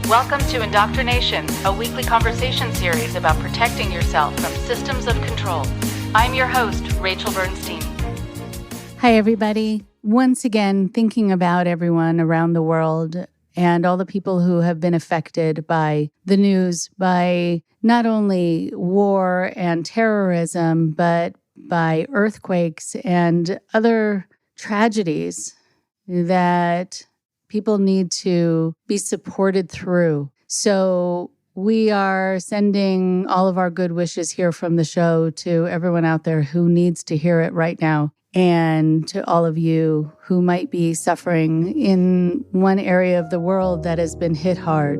Welcome to IndoctriNation, a weekly conversation series about protecting yourself from systems of control. I'm your host, Rachel Bernstein. Hi, everybody. Once again, thinking about everyone around the world and all the people who have been affected by the news, by not only war and terrorism, but by earthquakes and other tragedies that people need to be supported through. So we are sending all of our good wishes here from the show to everyone out there who needs to hear it right now, and to all of you who might be suffering in one area of the world that has been hit hard.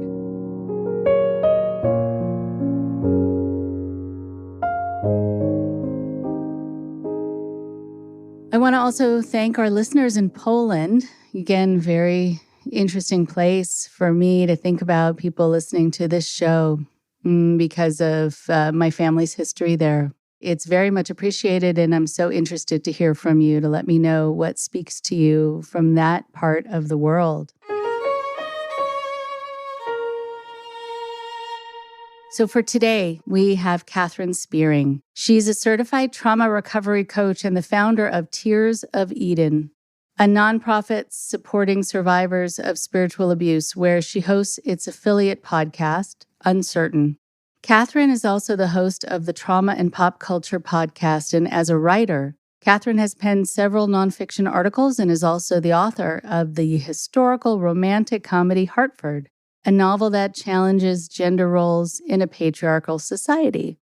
I want to also thank our listeners in Poland. Again, very interesting place for me to think about people listening to this show because of my family's history there. It's very much appreciated, and I'm so interested to hear from you to let me know what speaks to you from that part of the world. So for today, we have Katherine Spearing. She's a certified trauma recovery coach and the founder of Tears of Eden, a nonprofit supporting survivors of spiritual abuse, where she hosts its affiliate podcast, Uncertain. Katherine is also the host of the Trauma and Pop Culture podcast, and as a writer, Katherine has penned several nonfiction articles and is also the author of the historical romantic comedy Hartford, a novel that challenges gender roles in a patriarchal society.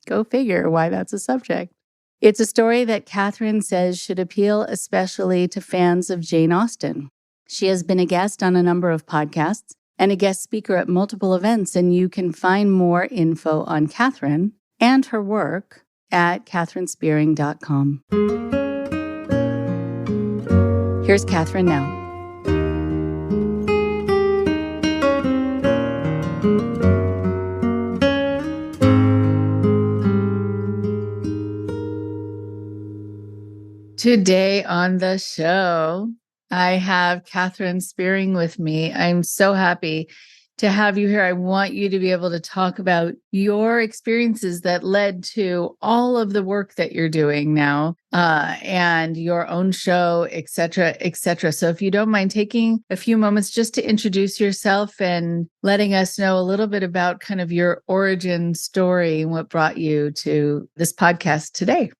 Go figure why that's a subject. It's a story that Katherine says should appeal especially to fans of Jane Austen. She has been a guest on a number of podcasts and a guest speaker at multiple events, and you can find more info on Katherine and her work at katherinespearing.com. Here's Katherine now. Today on the show, I have Katherine Spearing with me. I'm so happy to have you here. I want you to be able to talk about your experiences that led to all of the work that you're doing now, and your own show, et cetera, et cetera. So if you don't mind taking a few moments just to introduce yourself and letting us know a little bit about kind of your origin story and what brought you to this podcast today.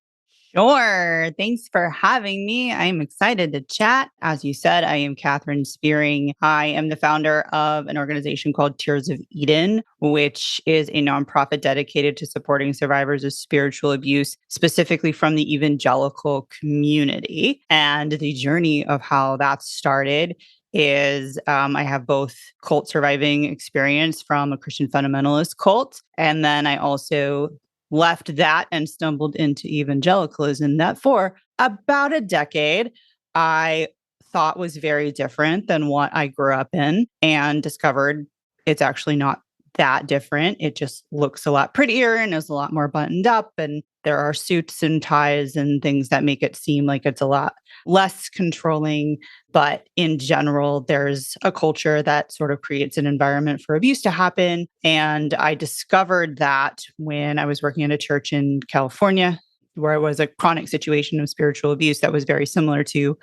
Sure. Thanks for having me. I'm excited to chat. As you said, I am Katherine Spearing. I am the founder of an organization called Tears of Eden, which is a nonprofit dedicated to supporting survivors of spiritual abuse, specifically from the evangelical community. And the journey of how that started is I have both cult surviving experience from a Christian fundamentalist cult, and then I also left that and stumbled into evangelicalism that for about a decade I thought was very different than what I grew up in, and discovered it's actually not that different. It just looks a lot prettier and is a lot more buttoned up, and there are suits and ties and things that make it seem like it's a lot less controlling. But in general, there's a culture that sort of creates an environment for abuse to happen. And I discovered that when I was working at a church in California, where it was a chronic situation of spiritual abuse that was very similar to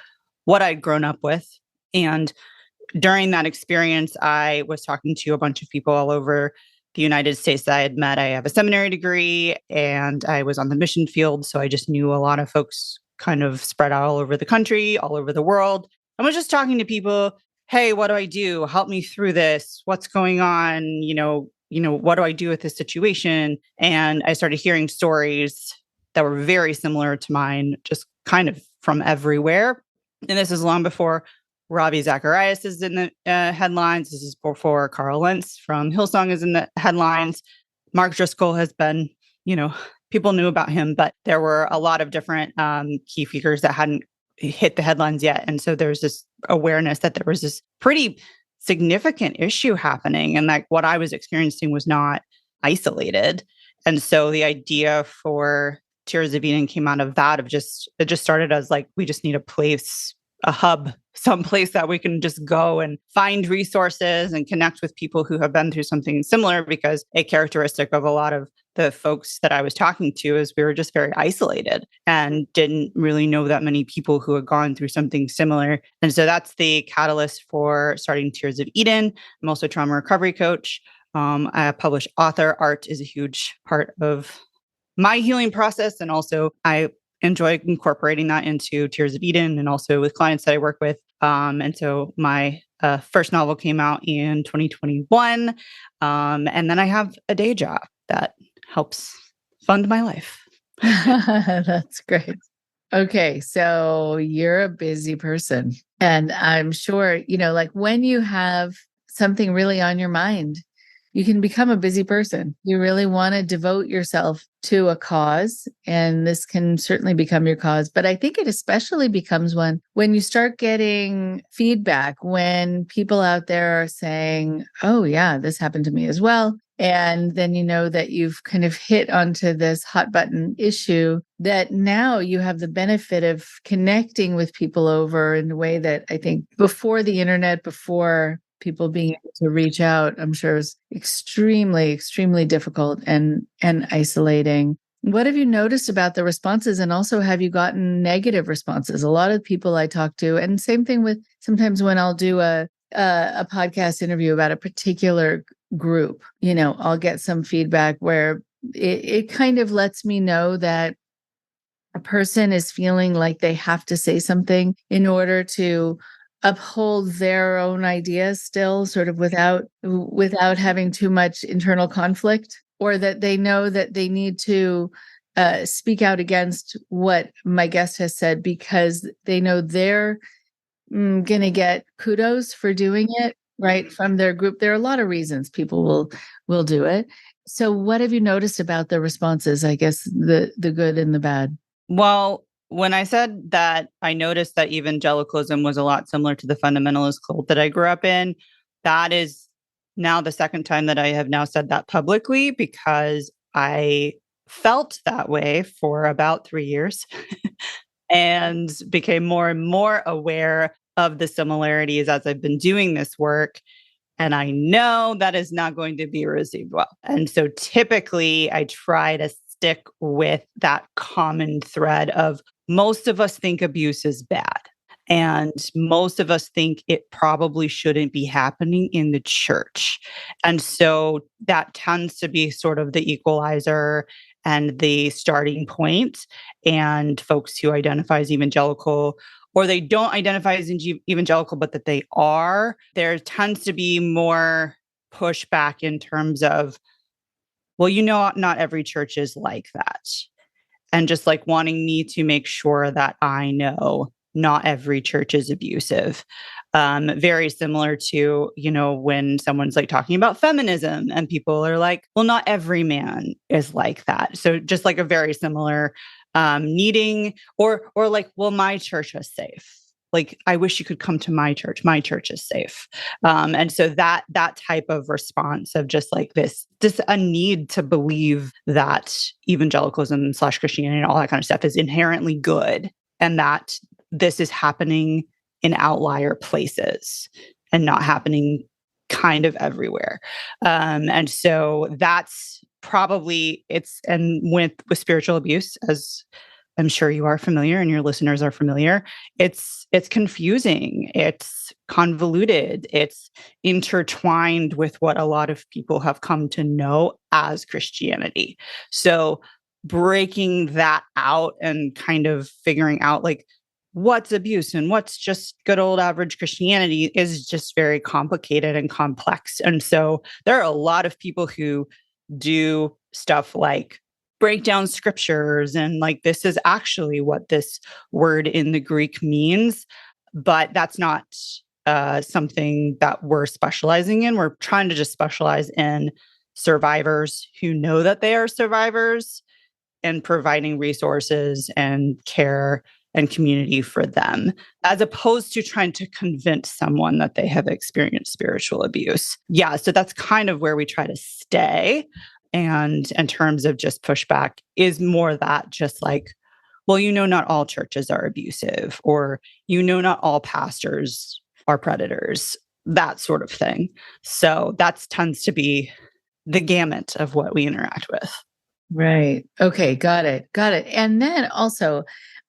what I'd grown up with. And during that experience, I was talking to a bunch of people all over the United States that I had met. I have a seminary degree and I was on the mission field. So I just knew a lot of folks kind of spread out all over the country, all over the world. I was just talking to people. Hey, what do I do? Help me through this. What's going on? What do I do with this situation? And I started hearing stories that were very similar to mine, just kind of from everywhere. And this is long before Ravi Zacharias is in the headlines. This is before Carl Lentz from Hillsong is in the headlines. Mark Driscoll has been, people knew about him, but there were a lot of different key figures that hadn't hit the headlines yet. And so there's this awareness that there was this pretty significant issue happening, and like what I was experiencing was not isolated. And so the idea for Tears of Eden came out of that, it just started as like, we just need a place a hub, someplace that we can just go and find resources and connect with people who have been through something similar, because a characteristic of a lot of the folks that I was talking to is we were just very isolated and didn't really know that many people who had gone through something similar. And so that's the catalyst for starting Tears of Eden. I'm also a trauma recovery coach. I publish author. Art is a huge part of my healing process. And also I enjoy incorporating that into Tears of Eden and also with clients that I work with. And so my first novel came out in 2021. And then I have a day job that helps fund my life. That's great. Okay, so you're a busy person. And I'm sure, like when you have something really on your mind, you can become a busy person. You really want to devote yourself to a cause, and this can certainly become your cause. But I think it especially becomes one when you start getting feedback, when people out there are saying, oh, yeah, this happened to me as well. And then you know that you've kind of hit onto this hot button issue that now you have the benefit of connecting with people over in a way that I think before the internet, before people being able to reach out, I'm sure is extremely, extremely difficult and isolating. What have you noticed about the responses? And also, have you gotten negative responses? A lot of people I talk to, and same thing with sometimes when I'll do a podcast interview about a particular group, I'll get some feedback where it kind of lets me know that a person is feeling like they have to say something in order to uphold their own ideas still, sort of without having too much internal conflict, or that they know that they need to speak out against what my guest has said because they know they're going to get kudos for doing it, right, from their group. There are a lot of reasons people will do it. So what have you noticed about the responses, I guess, the good and the bad? Well, when I said that I noticed that evangelicalism was a lot similar to the fundamentalist cult that I grew up in, that is now the second time that I have now said that publicly, because I felt that way for about 3 years and became more and more aware of the similarities as I've been doing this work. And I know that is not going to be received well. And so typically I try to stick with that common thread of most of us think abuse is bad. And most of us think it probably shouldn't be happening in the church. And so that tends to be sort of the equalizer and the starting point. And folks who identify as evangelical, or they don't identify as evangelical, but that they are, there tends to be more pushback in terms of, well, not every church is like that. And just like wanting me to make sure that I know not every church is abusive. Very similar to, when someone's like talking about feminism and people are like, well, not every man is like that. So just like a very similar needing or like, well, my church is safe. Like, I wish you could come to my church. My church is safe. And so that type of response of just like this a need to believe that evangelicalism / Christianity and all that kind of stuff is inherently good, and that this is happening in outlier places and not happening kind of everywhere. And so that's probably and with spiritual abuse, as I'm sure you are familiar and your listeners are familiar, it's confusing, it's convoluted, it's intertwined with what a lot of people have come to know as Christianity. So breaking that out and kind of figuring out like what's abuse and what's just good old average Christianity is just very complicated and complex. And so there are a lot of people who do stuff like break down scriptures and like, this is actually what this word in the Greek means. But that's not something that we're specializing in. We're trying to just specialize in survivors who know that they are survivors and providing resources and care and community for them, as opposed to trying to convince someone that they have experienced spiritual abuse. Yeah, so that's kind of where we try to stay. And in terms of just pushback is more that just like, well, not all churches are abusive, or, not all pastors are predators, that sort of thing. So that tends to be the gamut of what we interact with. Right. Okay. Got it. Got it. And then also,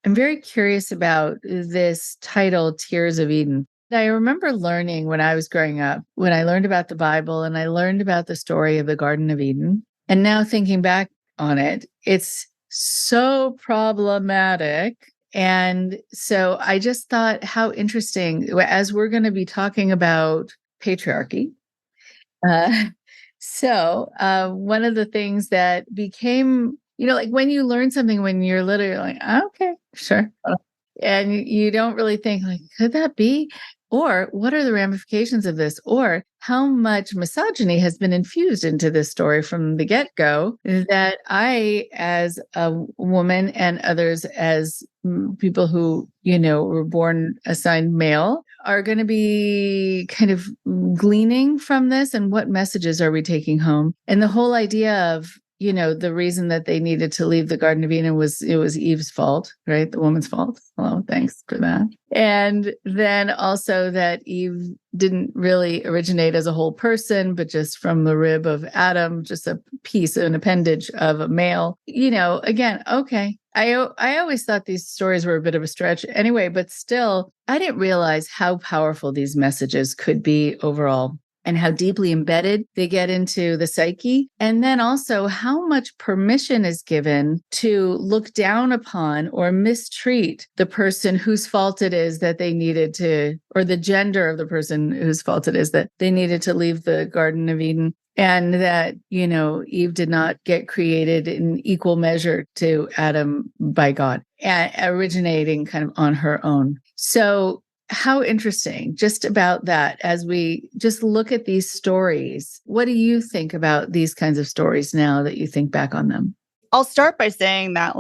I'm very curious about this title, Tears of Eden. I remember learning when I was growing up, when I learned about the Bible and I learned about the story of the Garden of Eden. And now thinking back on it, it's so problematic. And so I just thought how interesting, as we're going to be talking about patriarchy. One of the things that became, like when you learn something when you're literally like, "Oh, okay, sure." And you don't really think like, could that be? Or what are the ramifications of this? Or how much misogyny has been infused into this story from the get-go that I, as a woman and others as people who, were born assigned male, are going to be kind of gleaning from this, and what messages are we taking home? And the whole idea of, the reason that they needed to leave the Garden of Eden was Eve's fault, right? The woman's fault. Hello, thanks for that. And then also that Eve didn't really originate as a whole person, but just from the rib of Adam, just a piece, an appendage of a male. Again, okay. I always thought these stories were a bit of a stretch anyway, but still, I didn't realize how powerful these messages could be overall, and how deeply embedded they get into the psyche. And then also how much permission is given to look down upon or mistreat the person whose fault it is that they needed to, or the gender of the person whose fault it is that they needed to leave the Garden of Eden. And that, Eve did not get created in equal measure to Adam by God, originating kind of on her own. So how interesting just about that as we just look at these stories. What do you think about these kinds of stories now that you think back on them? I'll start by saying that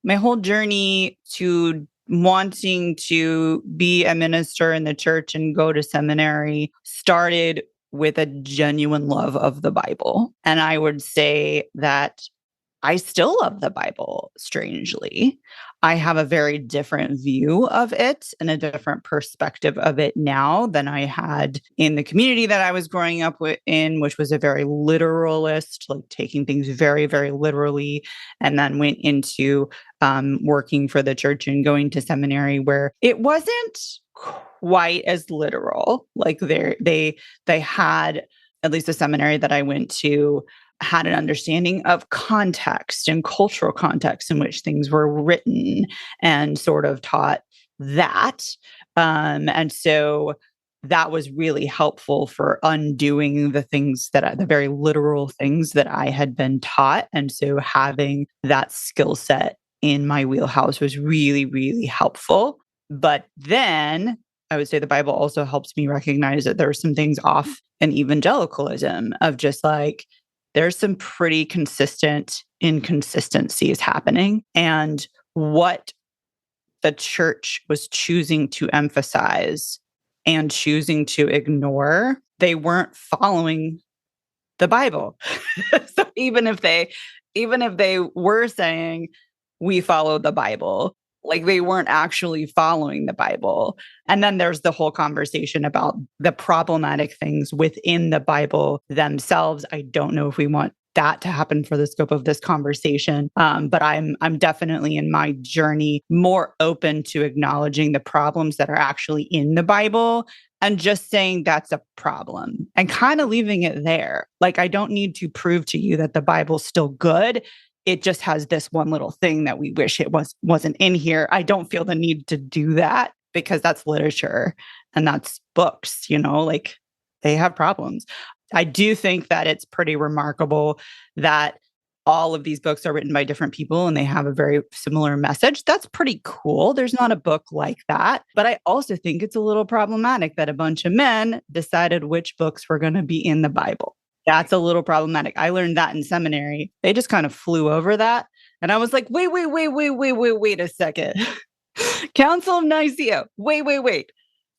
my whole journey to wanting to be a minister in the church and go to seminary started with a genuine love of the Bible. And I would say that I still love the Bible, strangely. I have a very different view of it and a different perspective of it now than I had in the community that I was growing up in, which was a very literalist, like taking things very, very literally, and then went into working for the church and going to seminary where it wasn't quite as literal. Like they had, at least the seminary that I went to, had an understanding of context and cultural context in which things were written, and sort of taught that. And so that was really helpful for undoing the things the very literal things that I had been taught. And so having that skill set in my wheelhouse was really, really helpful. But then I would say the Bible also helps me recognize that there are some things off in evangelicalism of just like, there's some pretty consistent inconsistencies happening. And what the church was choosing to emphasize and choosing to ignore, they weren't following the Bible. So even if they were saying, we follow the Bible, like they weren't actually following the Bible. And then there's the whole conversation about the problematic things within the Bible themselves. I don't know if we want that to happen for the scope of this conversation. But I'm definitely in my journey more open to acknowledging the problems that are actually in the Bible and just saying that's a problem and kind of leaving it there. Like, I don't need to prove to you that the Bible's still good. It just has this one little thing that we wish it wasn't in here. I don't feel the need to do that because that's literature and that's books, like they have problems. I do think that it's pretty remarkable that all of these books are written by different people and they have a very similar message. That's pretty cool. There's not a book like that. But I also think it's a little problematic that a bunch of men decided which books were going to be in the Bible. That's a little problematic. I learned that in seminary. They just kind of flew over that. And I was like, wait a second. Council of Nicaea. Wait.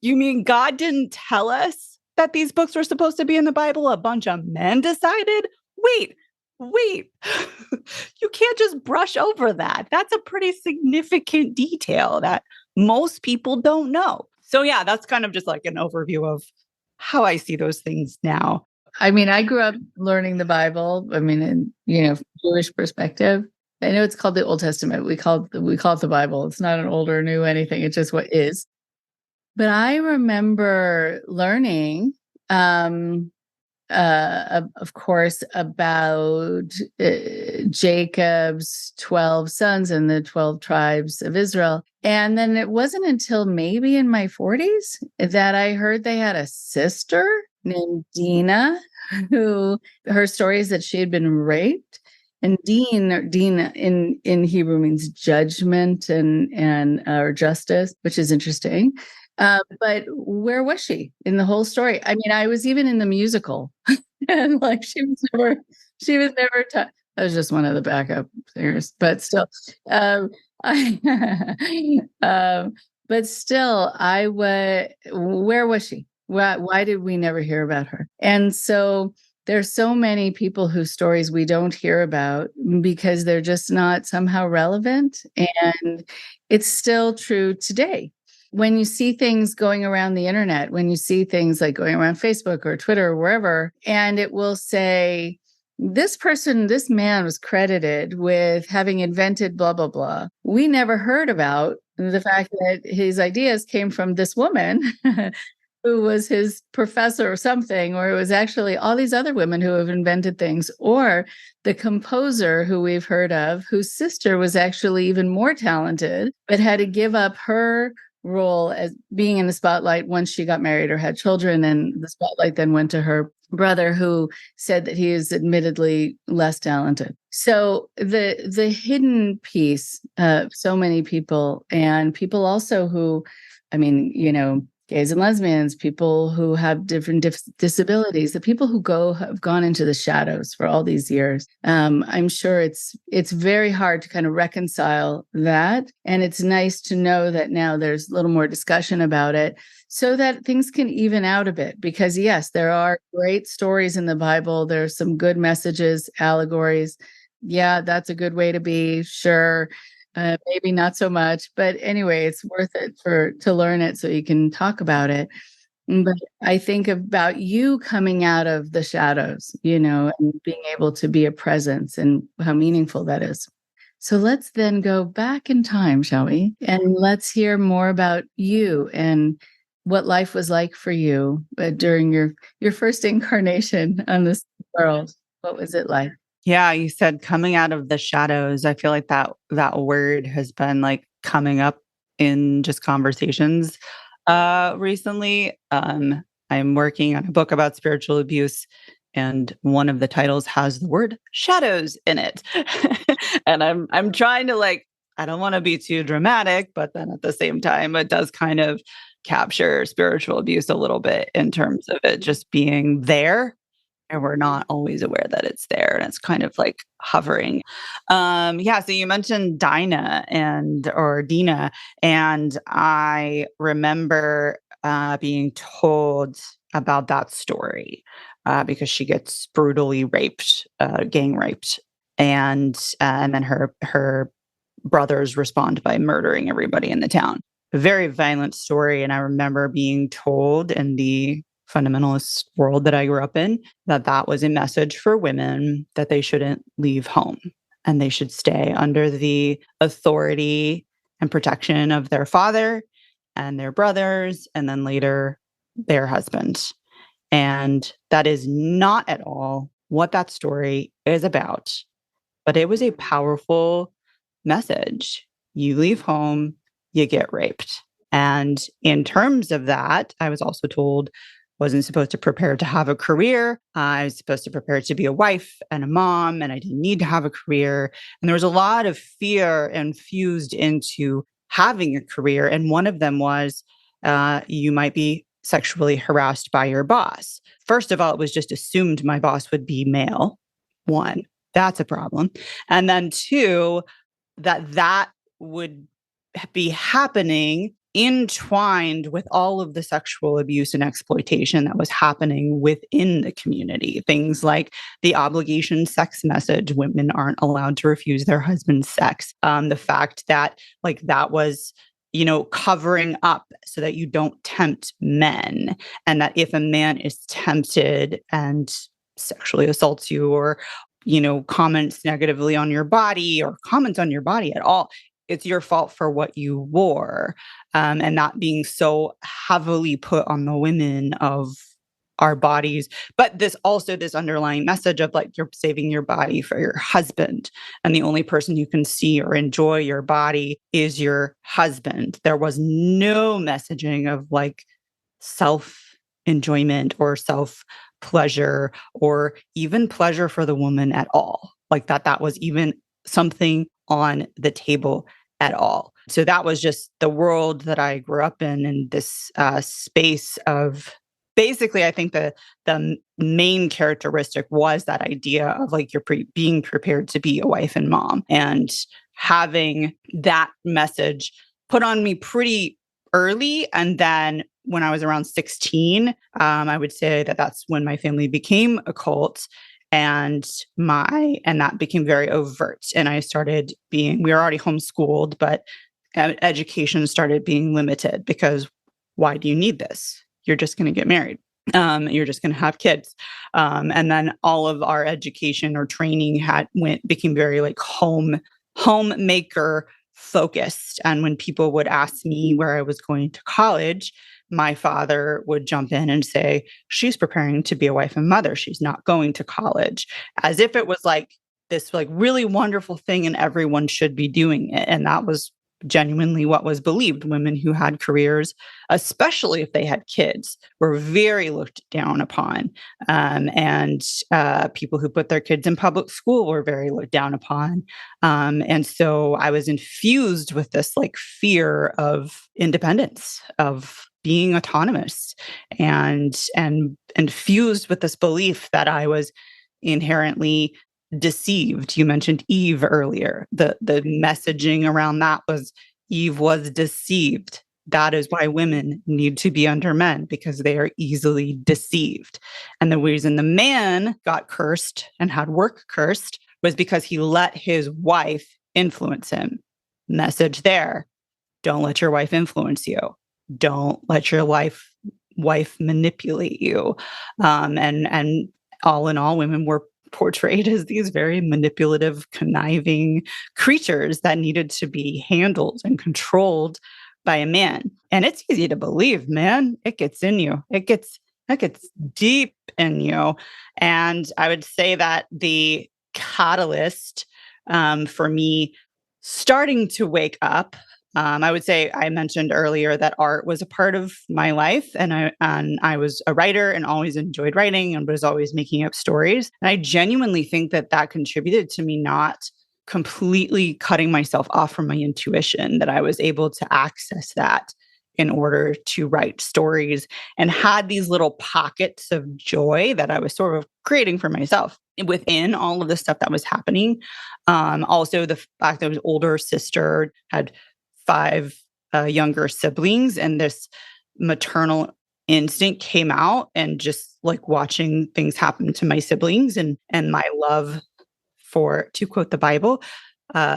You mean God didn't tell us that these books were supposed to be in the Bible? A bunch of men decided? Wait, wait, you can't just brush over that. That's a pretty significant detail that most people don't know. So yeah, that's kind of just like an overview of how I see those things now. I mean, I grew up learning the Bible. I mean, from Jewish perspective. I know it's called the Old Testament. We call it the Bible. It's not an old or new anything. It's just what is. But I remember learning, of course, about Jacob's 12 sons and the 12 tribes of Israel. And then it wasn't until maybe in my 40s that I heard they had a sister named Dina, who her story is that she had been raped. And Dina in Hebrew means judgment and or justice, which is interesting. But where was she in the whole story? I mean, I was even in the musical, and like she was never. That was just one of the backup singers, but still, but still, where was she? Why did we never hear about her? And so there's so many people whose stories we don't hear about because they're just not somehow relevant, and it's still true today. When you see things going around the internet, when you see things like going around Facebook or Twitter or wherever, and it will say, this man was credited with having invented blah, blah, blah. We never heard about the fact that his ideas came from this woman who was his professor or something, or it was actually all these other women who have invented things, or the composer who we've heard of, whose sister was actually even more talented, but had to give up her role as being in the spotlight once she got married or had children, and the spotlight then went to her brother, who said that he is admittedly less talented. So the hidden piece of so many people, and people also who, I mean, gays and lesbians, people who have different disabilities, the people who have gone into the shadows for all these years. I'm sure it's very hard to kind of reconcile that. And it's nice to know that now there's a little more discussion about it so that things can even out a bit. Because yes, there are great stories in the Bible. There's some good messages, allegories. Yeah, that's a good way to be. Sure. Maybe not so much, but anyway, it's worth it to learn it so you can talk about it. But I think about you coming out of the shadows, and being able to be a presence and how meaningful that is. So let's then go back in time, shall we? And let's hear more about you and what life was like for you during your first incarnation on this world. What was it like? Yeah, you said coming out of the shadows. I feel like that word has been like coming up in just conversations recently. I'm working on a book about spiritual abuse, and one of the titles has the word shadows in it. And I'm trying to I don't want to be too dramatic, but then at the same time, it does kind of capture spiritual abuse a little bit in terms of it just being there. And we're not always aware that it's there, and it's kind of like hovering. So you mentioned Dina, and I remember being told about that story because she gets brutally raped, gang raped, and then her brothers respond by murdering everybody in the town. A very violent story, and I remember being told in the fundamentalist world that I grew up in, that was a message for women that they shouldn't leave home and they should stay under the authority and protection of their father and their brothers, and then later their husband. And that is not at all what that story is about. But it was a powerful message. You leave home, you get raped. And in terms of that, I was also told wasn't supposed to prepare to have a career. I was supposed to prepare to be a wife and a mom, and I didn't need to have a career. And there was a lot of fear infused into having a career. And one of them was you might be sexually harassed by your boss. First of all, it was just assumed my boss would be male. One, that's a problem. And then two, that would be happening entwined with all of the sexual abuse and exploitation that was happening within the community. Things like the obligation sex message, women aren't allowed to refuse their husband's sex. The fact that like that was, covering up so that you don't tempt men. And that if a man is tempted and sexually assaults you or, comments negatively on your body or comments on your body at all, it's your fault for what you wore. And not being so heavily put on the women of our bodies. But this underlying message of like, you're saving your body for your husband. And the only person you can see or enjoy your body is your husband. There was no messaging of like self enjoyment or self pleasure or even pleasure for the woman at all. Like that was even something on the table at all. So that was just the world that I grew up in this space of basically, I think the main characteristic was that idea of like you're being prepared to be a wife and mom, and having that message put on me pretty early. And then when I was around 16, I would say that that's when my family became a cult. And that became very overt. And we were already homeschooled, but education started being limited because why do you need this? You're just going to get married. You're just going to have kids. And then all of our education or training became very like homemaker focused. And when people would ask me where I was going to college, my father would jump in and say, she's preparing to be a wife and mother. She's not going to college, as if it was like this like really wonderful thing and everyone should be doing it. And that was genuinely what was believed. Women who had careers, especially if they had kids, were very looked down upon. And people who put their kids in public school were very looked down upon. And so I was infused with this like fear of independence, of being autonomous, and fused with this belief that I was inherently deceived. You mentioned Eve earlier. The messaging around that was Eve was deceived. That is why women need to be under men, because they are easily deceived. And the reason the man got cursed and had work cursed was because he let his wife influence him. Message there. Don't let your wife influence you. Don't let your wife manipulate you. And all in all, women were portrayed as these very manipulative, conniving creatures that needed to be handled and controlled by a man. And it's easy to believe, man. It gets in you. It gets deep in you. And I would say that the catalyst for me starting to wake up, I would say I mentioned earlier that art was a part of my life, and I was a writer and always enjoyed writing and was always making up stories. And I genuinely think that contributed to me not completely cutting myself off from my intuition, that I was able to access that in order to write stories and had these little pockets of joy that I was sort of creating for myself within all of the stuff that was happening. Also, the fact that I was older sister, had 5 younger siblings, and this maternal instinct came out, and just like watching things happen to my siblings and my love for, to quote the Bible,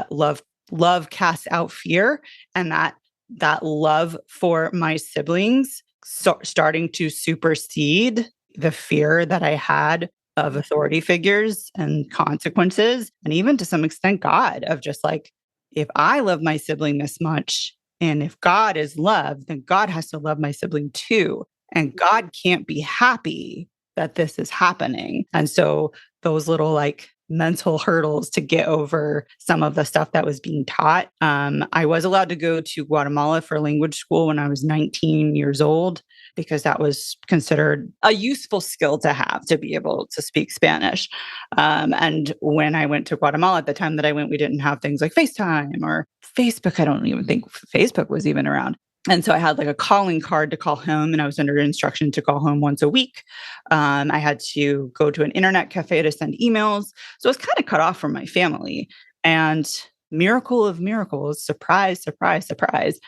love casts out fear, and that love for my siblings starting to supersede the fear that I had of authority figures and consequences, and even to some extent God, of just like, if I love my sibling this much, and if God is love, then God has to love my sibling too. And God can't be happy that this is happening. And so those little like mental hurdles to get over some of the stuff that was being taught. I was allowed to go to Guatemala for language school when I was 19 years old, because that was considered a useful skill to have, to be able to speak Spanish. And when I went to Guatemala, at the time that I went, we didn't have things like FaceTime or Facebook. I don't even think Facebook was even around. And so I had like a calling card to call home, and I was under instruction to call home once a week. I had to go to an internet cafe to send emails. So I was kind of cut off from my family. And miracle of miracles, surprise, surprise, surprise,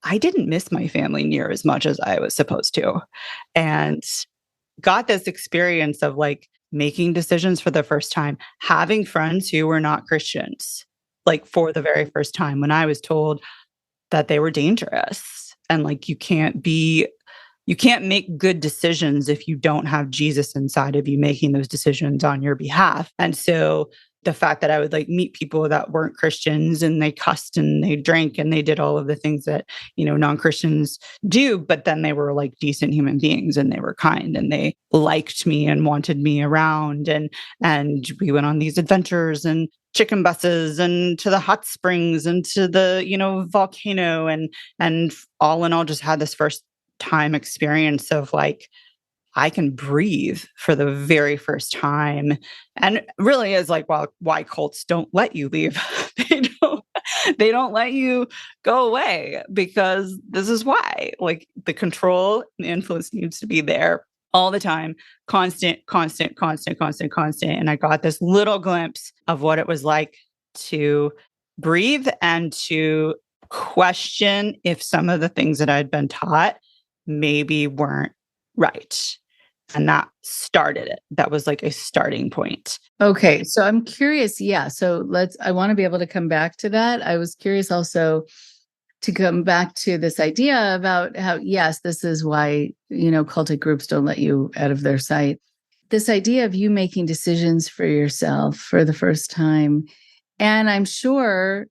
I didn't miss my family near as much as I was supposed to. And got this experience of like making decisions for the first time, having friends who were not Christians, like for the very first time when I was told that they were dangerous and like you can't make good decisions if you don't have Jesus inside of you making those decisions on your behalf. And so the fact that I would like meet people that weren't Christians and they cussed and they drank and they did all of the things that, non-Christians do, but then they were like decent human beings and they were kind and they liked me and wanted me around. And we went on these adventures and chicken buses and to the hot springs and to the, volcano and all in all just had this first time experience of like, I can breathe for the very first time. And really is like, well, why cults don't let you leave. They don't let you go away because this is why. Like the control and the influence needs to be there all the time. Constant. And I got this little glimpse of what it was like to breathe and to question if some of the things that I'd been taught maybe weren't right. And that started it. That was like a starting point. Okay. So I'm curious. Yeah. So I want to be able to come back to that. I was curious also to come back to this idea about how, yes, this is why, cultic groups don't let you out of their sight. This idea of you making decisions for yourself for the first time. And I'm sure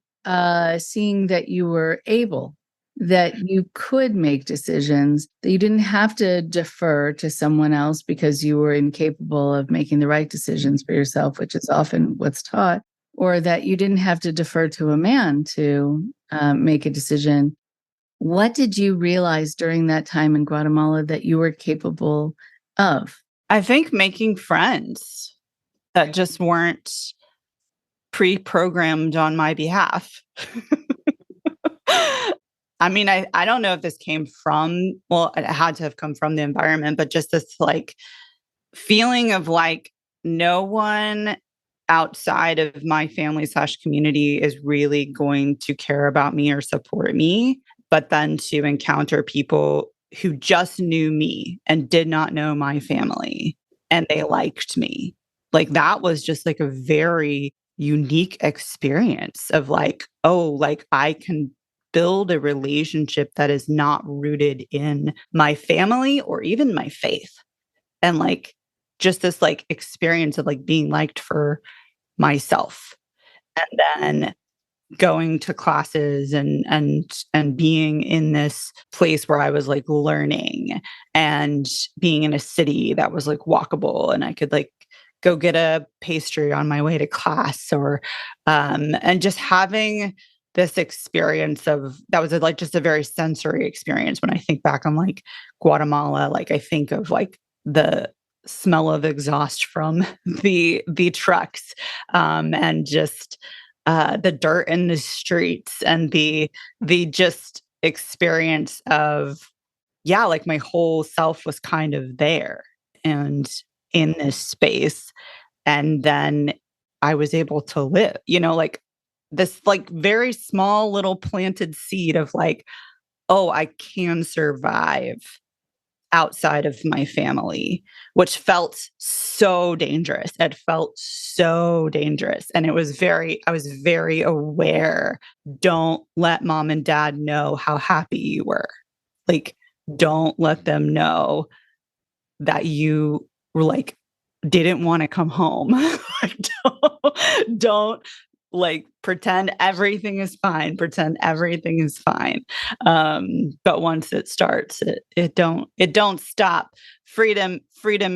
seeing that you were able, that you could make decisions, that you didn't have to defer to someone else because you were incapable of making the right decisions for yourself, which is often what's taught, or that you didn't have to defer to a man to make a decision. What did you realize during that time in Guatemala that you were capable of? I think making friends that just weren't pre-programmed on my behalf. I mean, I don't know if this came from, well, it had to have come from the environment, but just this like feeling of like no one outside of my family/community is really going to care about me or support me. But then to encounter people who just knew me and did not know my family and they liked me. Like that was just like a very unique experience of like, oh, like I can build a relationship that is not rooted in my family or even my faith. And like just this like experience of like being liked for myself. And then going to classes and being in this place where I was like learning and being in a city that was like walkable and I could like go get a pastry on my way to class or and just having this experience of that was like just a very sensory experience. When I think back on like Guatemala, like I think of like the smell of exhaust from the trucks and just the dirt in the streets and the just experience of like my whole self was kind of there and in this space. And then I was able to live, like this like very small little planted seed of like, oh, I can survive outside of my family, which felt so dangerous. It felt so dangerous. And I was very aware. Don't let mom and dad know how happy you were. Like, don't let them know that you were like, didn't want to come home. Like, don't like pretend everything is fine. Pretend everything is fine. But once it starts, it don't stop. Freedom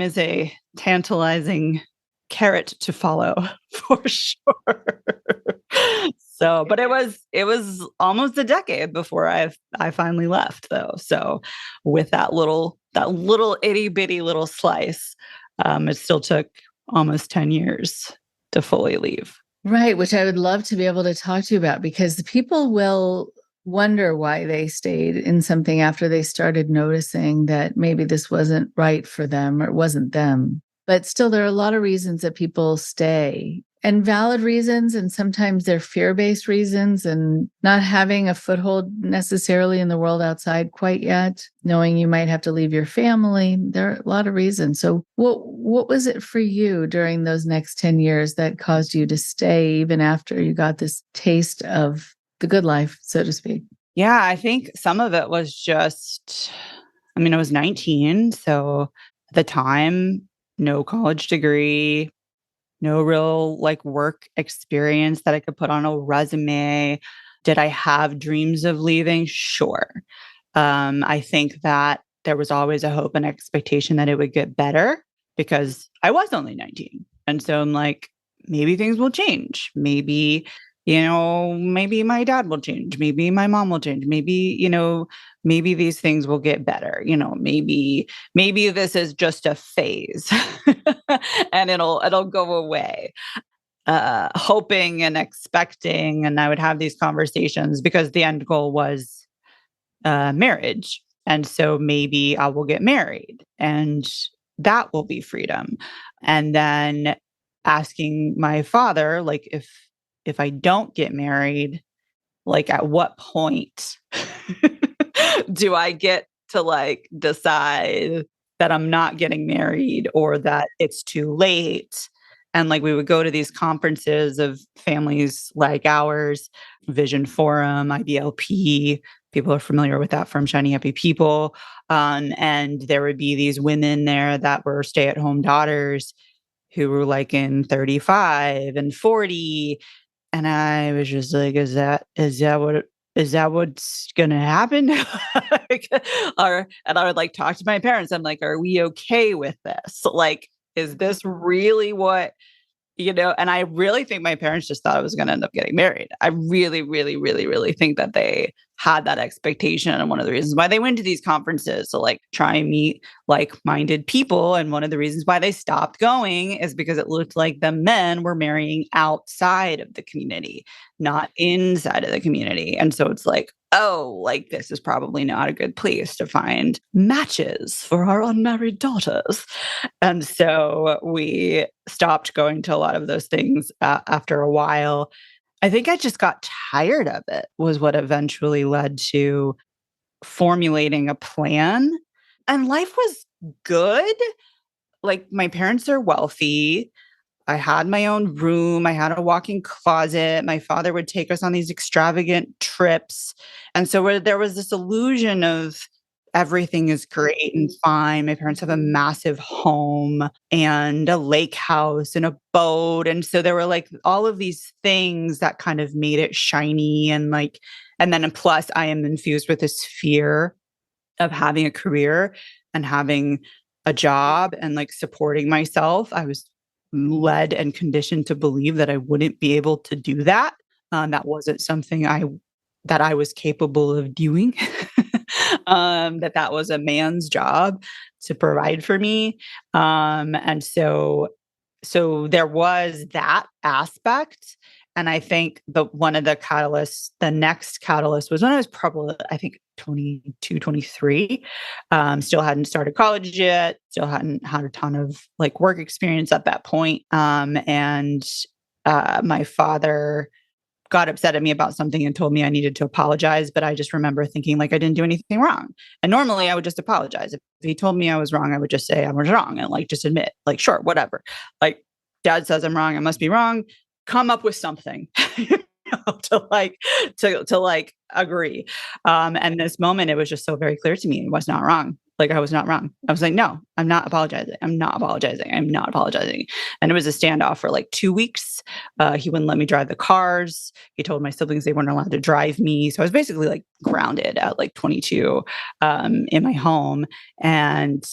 is a tantalizing carrot to follow for sure. So, but it was almost a decade before I finally left though. So with that little itty bitty little slice, it still took almost 10 years to fully leave. Right, which I would love to be able to talk to you about because the people will wonder why they stayed in something after they started noticing that maybe this wasn't right for them or it wasn't them. But still, there are a lot of reasons that people stay. and valid reasons. And sometimes they're fear-based reasons and not having a foothold necessarily in the world outside quite yet, knowing you might have to leave your family. There are a lot of reasons. So what was it for you during those next 10 years that caused you to stay even after you got this taste of the good life, so to speak? Yeah, I think some of it was just, I mean, I was 19. So at the time, no college degree, no real like work experience that I could put on a resume. Did I have dreams of leaving? Sure. I think that there was always a hope and expectation that it would get better because I was only 19. And so I'm like, maybe things will change. Maybe, maybe my dad will change. Maybe my mom will change. Maybe, maybe these things will get better. Maybe this is just a phase and it'll go away. Hoping and expecting. And I would have these conversations because the end goal was marriage. And so maybe I will get married and that will be freedom. And then asking my father, like, if I don't get married, like at what point do I get to like decide that I'm not getting married or that it's too late? And like we would go to these conferences of families like ours, Vision Forum, IBLP. People are familiar with that from Shiny Happy People. And there would be these women there that were stay-at-home daughters who were like in 35 and 40. And I was just like, is that what's gonna happen? Like, and I would like talk to my parents. I'm like, are we okay with this? Like, is this really what, and I really think my parents just thought I was going to end up getting married. I really, really, really, really think that they had that expectation. And one of the reasons why they went to these conferences to like try and meet like-minded people. And one of the reasons why they stopped going is because it looked like the men were marrying outside of the community, not inside of the community. And so it's like, oh, like this is probably not a good place to find matches for our unmarried daughters. And so we stopped going to a lot of those things after a while. I think I just got tired of it, was what eventually led to formulating a plan. And life was good. Like my parents are wealthy. I had my own room. I had a walk-in closet. My father would take us on these extravagant trips. And so there was this illusion of everything is great and fine. My parents have a massive home and a lake house and a boat. And so there were like all of these things that kind of made it shiny and like, and then plus I am infused with this fear of having a career and having a job and like supporting myself. I was led and conditioned to believe that I wouldn't be able to do that. That wasn't something that I was capable of doing. That was a man's job to provide for me. And so there was that aspect. And I think one of the next catalyst was when I was probably, I think 22, 23, still hadn't started college yet, still hadn't had a ton of like work experience at that point. And my father got upset at me about something and told me I needed to apologize. But I just remember thinking like I didn't do anything wrong. And normally I would just apologize. If he told me I was wrong, I would just say I was wrong and like just admit, like, sure, whatever. Like dad says I'm wrong, I must be wrong. Come up with something to agree. And this moment, it was just so very clear to me. It was not wrong. Like I was not wrong. I was like, no, I'm not apologizing. I'm not apologizing. I'm not apologizing. And it was a standoff for like 2 weeks. He wouldn't let me drive the cars. He told my siblings they weren't allowed to drive me. So I was basically like grounded at like 22 in my home. And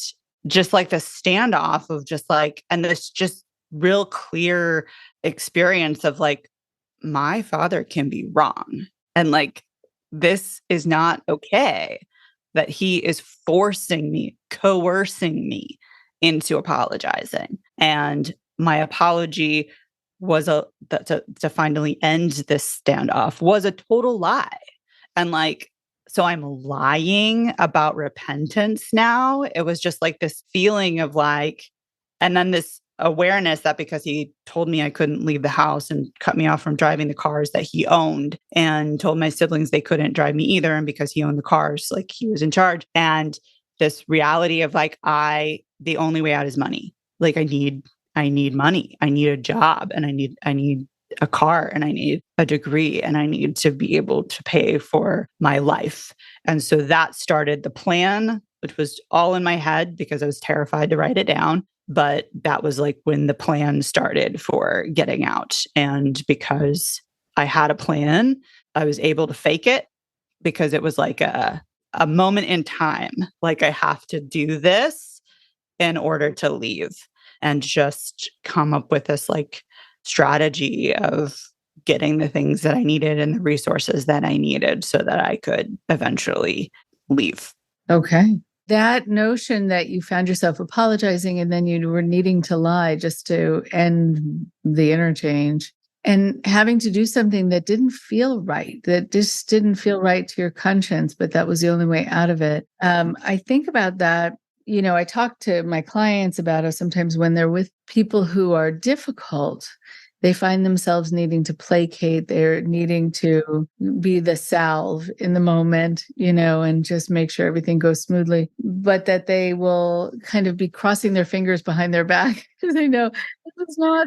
just like the standoff of just like, and this just real clear experience of like, my father can be wrong. And like, this is not okay that he is forcing me, coercing me into apologizing. And my apology was to finally end this standoff was a total lie. And like, so I'm lying about repentance now. It was just like this feeling of like, and then this awareness that because he told me I couldn't leave the house and cut me off from driving the cars that he owned, and told my siblings they couldn't drive me either, and because he owned the cars, like, he was in charge. And this reality of like, the only way out is money. Like, I need money. I need a job, and I need a car, and I need a degree, and I need to be able to pay for my life. And so that started the plan, which was all in my head because I was terrified to write it down. But that was like when the plan started for getting out. And because I had a plan, I was able to fake it because it was like a moment in time. Like, I have to do this in order to leave, and just come up with this like strategy of getting the things that I needed and the resources that I needed so that I could eventually leave. Okay. That notion that you found yourself apologizing and then you were needing to lie just to end the interchange and having to do something that didn't feel right, that just didn't feel right to your conscience, but that was the only way out of it. I think about that. I talk to my clients about it sometimes when they're with people who are difficult. They find themselves needing to placate. They're needing to be the salve in the moment, and just make sure everything goes smoothly. But that they will kind of be crossing their fingers behind their back because they know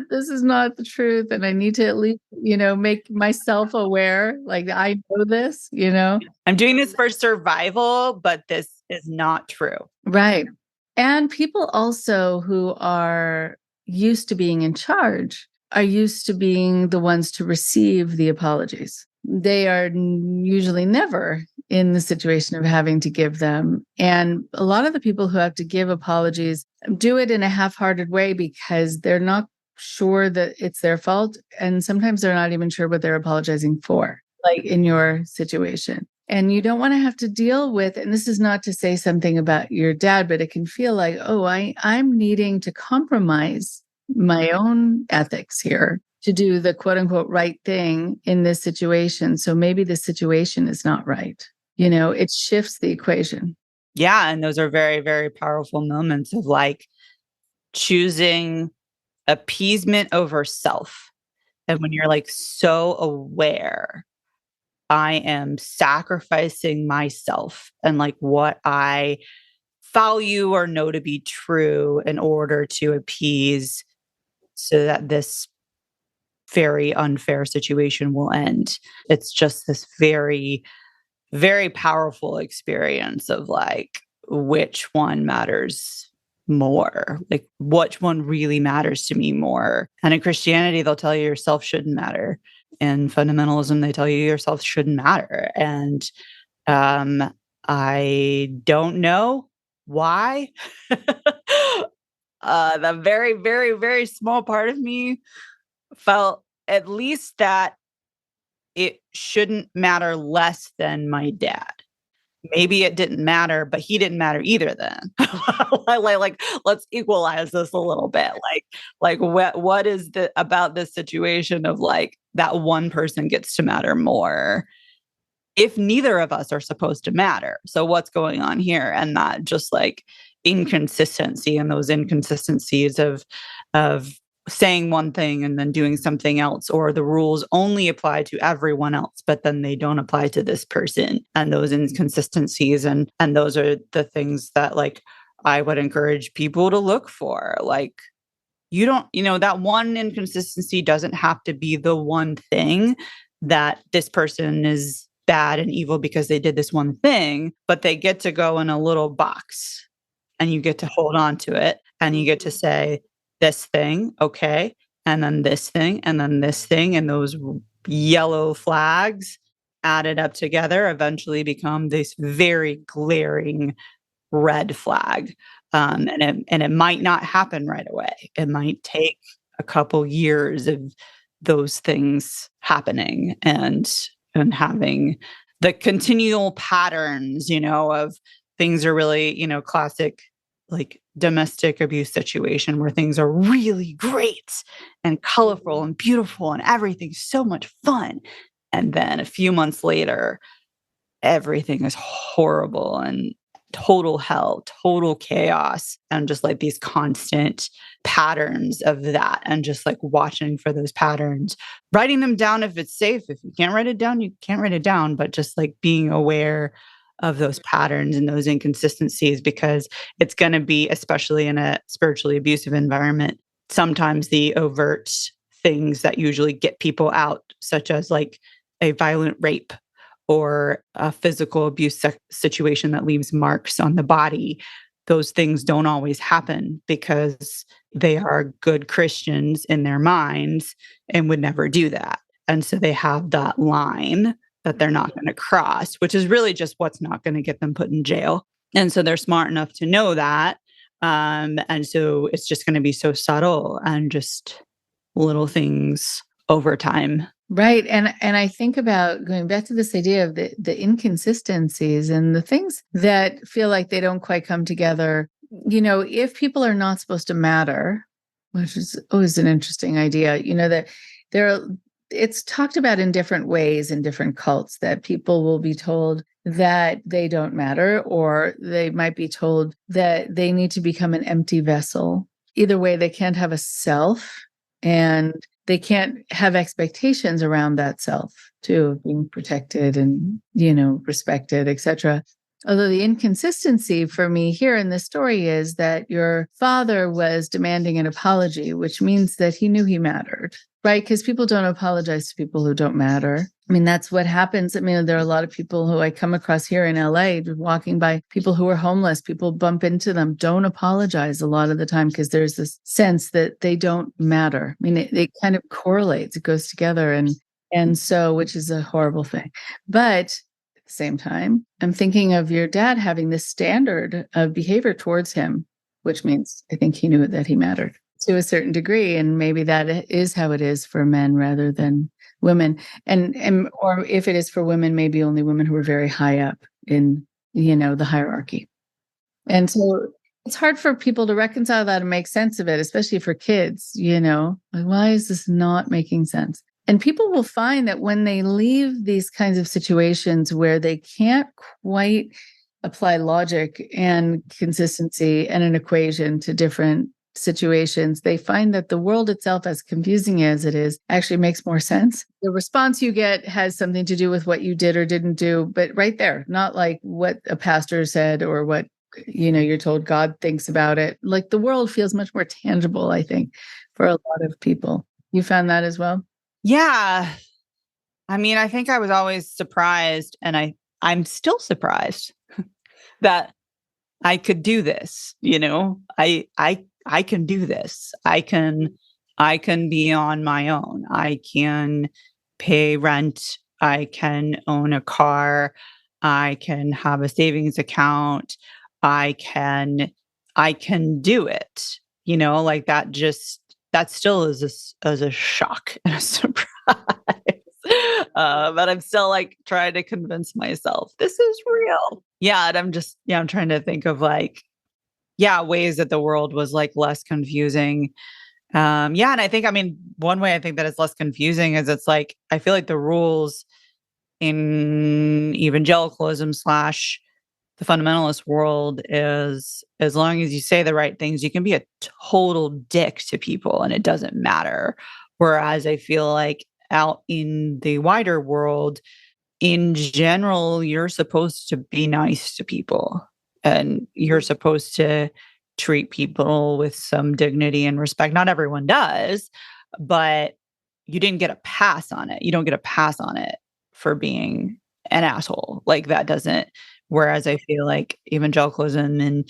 this is not the truth, and I need to at least, make myself aware. Like, I know this. I'm doing this for survival, but this is not true. Right. And people also who are used to being in charge are used to being the ones to receive the apologies. They are usually never in the situation of having to give them. And a lot of the people who have to give apologies do it in a half-hearted way because they're not sure that it's their fault. And sometimes they're not even sure what they're apologizing for, like in your situation. And you don't want to have to deal with, and this is not to say something about your dad, but it can feel like, oh, I'm needing to compromise my own ethics here to do the quote unquote right thing in this situation. So maybe the situation is not right. It shifts the equation. Yeah. And those are very, very powerful moments of like choosing appeasement over self. And when you're like so aware, I am sacrificing myself and like what I value or know to be true in order to appease so that this very unfair situation will end. It's just this very, very powerful experience of like, which one matters more? Like, which one really matters to me more? And in Christianity, they'll tell you yourself shouldn't matter. In fundamentalism, they tell you yourself shouldn't matter. And I don't know why. The very, very, very small part of me felt at least that it shouldn't matter less than my dad. Maybe it didn't matter, but he didn't matter either then. Like, let's equalize this a little bit. Like what is the about this situation of like that one person gets to matter more if neither of us are supposed to matter? So what's going on here? And not just like inconsistency, and those inconsistencies of saying one thing and then doing something else, or the rules only apply to everyone else, but then they don't apply to this person, and those inconsistencies. And those are the things that like I would encourage people to look for. Like, that one inconsistency doesn't have to be the one thing that this person is bad and evil because they did this one thing, but they get to go in a little box and you get to hold on to it, and you get to say, this thing, okay, and then this thing, and then this thing, and those yellow flags added up together eventually become this very glaring red flag. And it might not happen right away. It might take a couple years of those things happening and having the continual patterns, of things are really, classic like domestic abuse situation where things are really great and colorful and beautiful and everything's so much fun. And then a few months later, everything is horrible and total hell, total chaos, and just like these constant patterns of that, and just like watching for those patterns, writing them down if it's safe. If you can't write it down, you can't write it down, but just like being aware of those patterns and those inconsistencies, because it's going to be, especially in a spiritually abusive environment, sometimes the overt things that usually get people out, such as like a violent rape or a physical abuse situation that leaves marks on the body, those things don't always happen because they are good Christians in their minds and would never do that. And so they have that line that they're not going to cross, which is really just what's not going to get them put in jail. And so they're smart enough to know that. And so it's just going to be so subtle and just little things over time. Right. And I think about going back to this idea of the inconsistencies and the things that feel like they don't quite come together. If people are not supposed to matter, which is always an interesting idea, that it's talked about in different ways in different cults, that people will be told that they don't matter, or they might be told that they need to become an empty vessel. Either way, they can't have a self, and they can't have expectations around that self too, being protected and, respected, etc. Although the inconsistency for me here in this story is that your father was demanding an apology, which means that he knew he mattered, right? Because people don't apologize to people who don't matter. I mean, that's what happens. I mean, there are a lot of people who I come across here in LA, walking by people who are homeless, people bump into them, don't apologize a lot of the time because there's this sense that they don't matter. I mean, it kind of correlates, it goes together. And so, which is a horrible thing. But at the same time, I'm thinking of your dad having this standard of behavior towards him, which means I think he knew that he mattered to a certain degree. And maybe that is how it is for men rather than women. And or if it is for women, maybe only women who are very high up in, the hierarchy. And so it's hard for people to reconcile that and make sense of it, especially for kids, like, why is this not making sense? And people will find that when they leave these kinds of situations where they can't quite apply logic and consistency and an equation to different situations, they find that the world itself, as confusing as it is, actually makes more sense. The response you get has something to do with what you did or didn't do, but right there, not like what a pastor said or what, you're told God thinks about it. Like the world feels much more tangible, I think, for a lot of people. You found that as well? Yeah. I mean, I think I was always surprised, and I'm still surprised that I could do this. I can do this. I can be on my own. I can pay rent. I can own a car. I can have a savings account. I can do it. Like that still is a shock and a surprise. But I'm still like trying to convince myself this is real. Yeah. And I'm trying to think of like, ways that the world was like less confusing. And I think, one way I think that it's less confusing is it's like, I feel like the rules in evangelicalism / the fundamentalist world is, as long as you say the right things, you can be a total dick to people and it doesn't matter. Whereas I feel like out in the wider world, in general, you're supposed to be nice to people and you're supposed to treat people with some dignity and respect. Not everyone does, but you didn't get a pass on it. You don't get a pass on it for being an asshole. Like that doesn't. Whereas I feel like evangelicalism and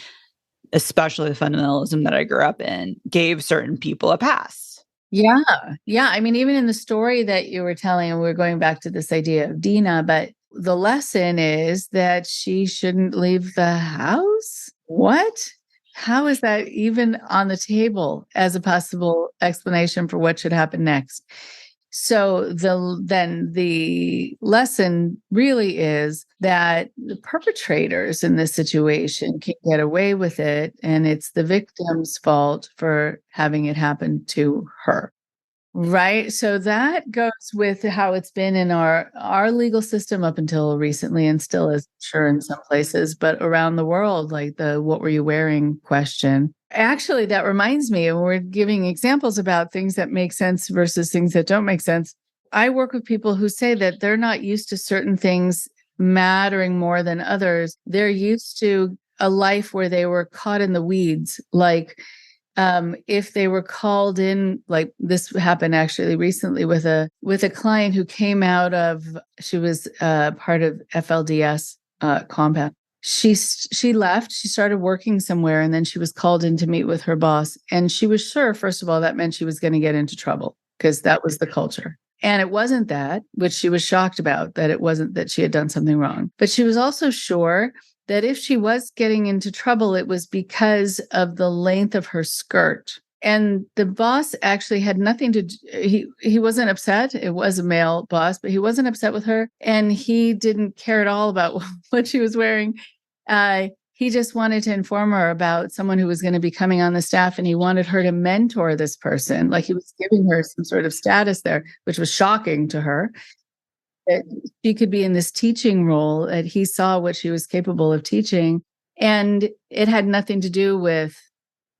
especially the fundamentalism that I grew up in gave certain people a pass. Yeah. Yeah. I mean, even in the story that you were telling, and we're going back to this idea of Dina, but the lesson is that she shouldn't leave the house. What? How is that even on the table as a possible explanation for what should happen next? So then the lesson really is that the perpetrators in this situation can get away with it, and it's the victim's fault for having it happen to her. Right. So that goes with how it's been in our legal system up until recently, and still is sure in some places, but around the world, like the what were you wearing question. Actually, that reminds me, and we're giving examples about things that make sense versus things that don't make sense. I work with people who say that they're not used to certain things mattering more than others. They're used to a life where they were caught in the weeds, like if they were called in, like this happened actually recently with a client who came out of, she was part of FLDS compound. She left, she started working somewhere, and then she was called in to meet with her boss. And she was sure, first of all, that meant she was going to get into trouble because that was the culture. And it wasn't that, which she was shocked about, that it wasn't that she had done something wrong. But she was also sure that if she was getting into trouble, it was because of the length of her skirt. And the boss actually had nothing to he wasn't upset. It was a male boss, but he wasn't upset with her. And he didn't care at all about what she was wearing. He just wanted to inform her about someone who was going to be coming on the staff, and he wanted her to mentor this person. Like he was giving her some sort of status there, which was shocking to her. That she could be in this teaching role, that he saw what she was capable of teaching. And it had nothing to do with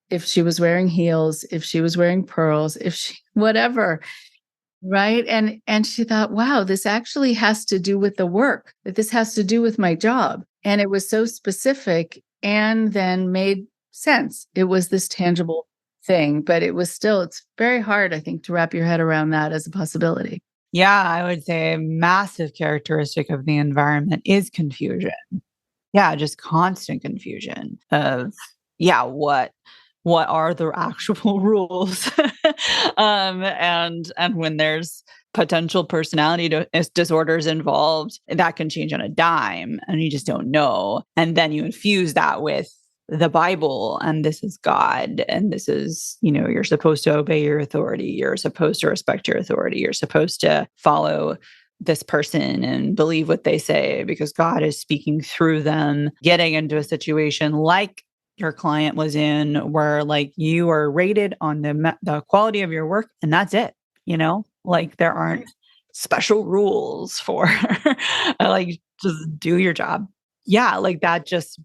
if she was wearing heels, if she was wearing pearls, if she, whatever. Right. And she thought, wow, this actually has to do with the work, that this has to do with my job. And it was so specific and then made sense. It was this tangible thing, but it was still, it's very hard, I think, to wrap your head around that as a possibility. Yeah, I would say a massive characteristic of the environment is confusion. Yeah, just constant confusion of, what are the actual rules? And when there's potential personality disorders involved, that can change on a dime and you just don't know. And then you infuse that with the Bible, and this is God, and this is, you're supposed to obey your authority. You're supposed to respect your authority. You're supposed to follow this person and believe what they say because God is speaking through them. Getting into a situation like your client was in, where like you are rated on the quality of your work, and that's it. Like there aren't special rules for like just do your job. Yeah, like that just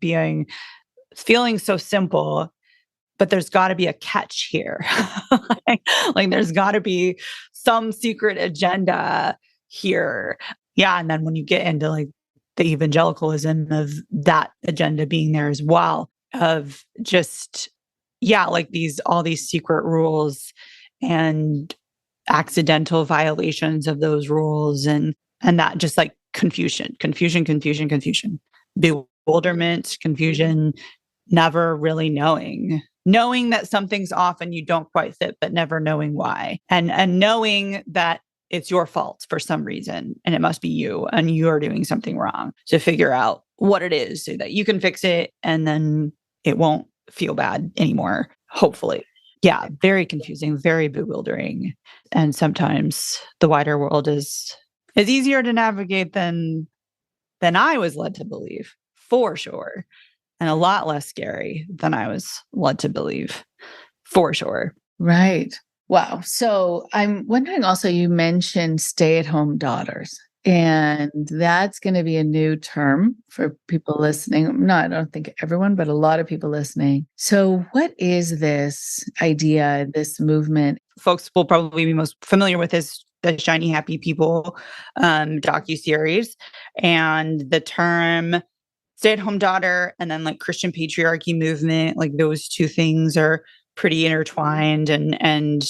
feeling so simple, but there's got to be a catch here. like there's got to be some secret agenda here. Yeah, and then when you get into like the evangelicalism of that agenda being there as well, of just like all these secret rules and accidental violations of those rules, and that just like confusion, bewilderment, confusion, never really knowing that something's off and you don't quite fit, but never knowing why, and knowing that it's your fault for some reason and it must be you and you're doing something wrong, to figure out what it is so that you can fix it and then it won't feel bad anymore, hopefully. Yeah, very confusing, very bewildering. And sometimes the wider world is easier to navigate than I was led to believe, for sure. And a lot less scary than I was led to believe, for sure. Right. Wow. So I'm wondering also, you mentioned stay-at-home daughters, and that's going to be a new term for people listening. No, I don't think everyone, but a lot of people listening. So what is this idea, this movement? Folks will probably be most familiar with this, the Shiny Happy People docuseries, and the term stay-at-home daughter and then like Christian patriarchy movement, like those two things are pretty intertwined, and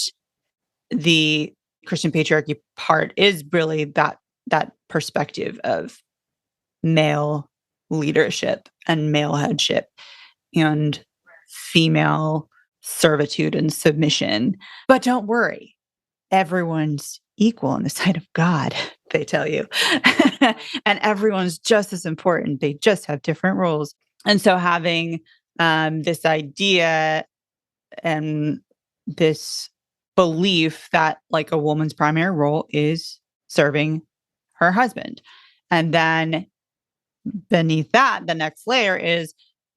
the Christian patriarchy part is really that perspective of male leadership and male headship and female servitude and submission. But don't worry, everyone's equal in the sight of God, they tell you. And everyone's just as important. They just have different roles. And so having this idea and this belief that like a woman's primary role is serving her husband. And then beneath that, the next layer is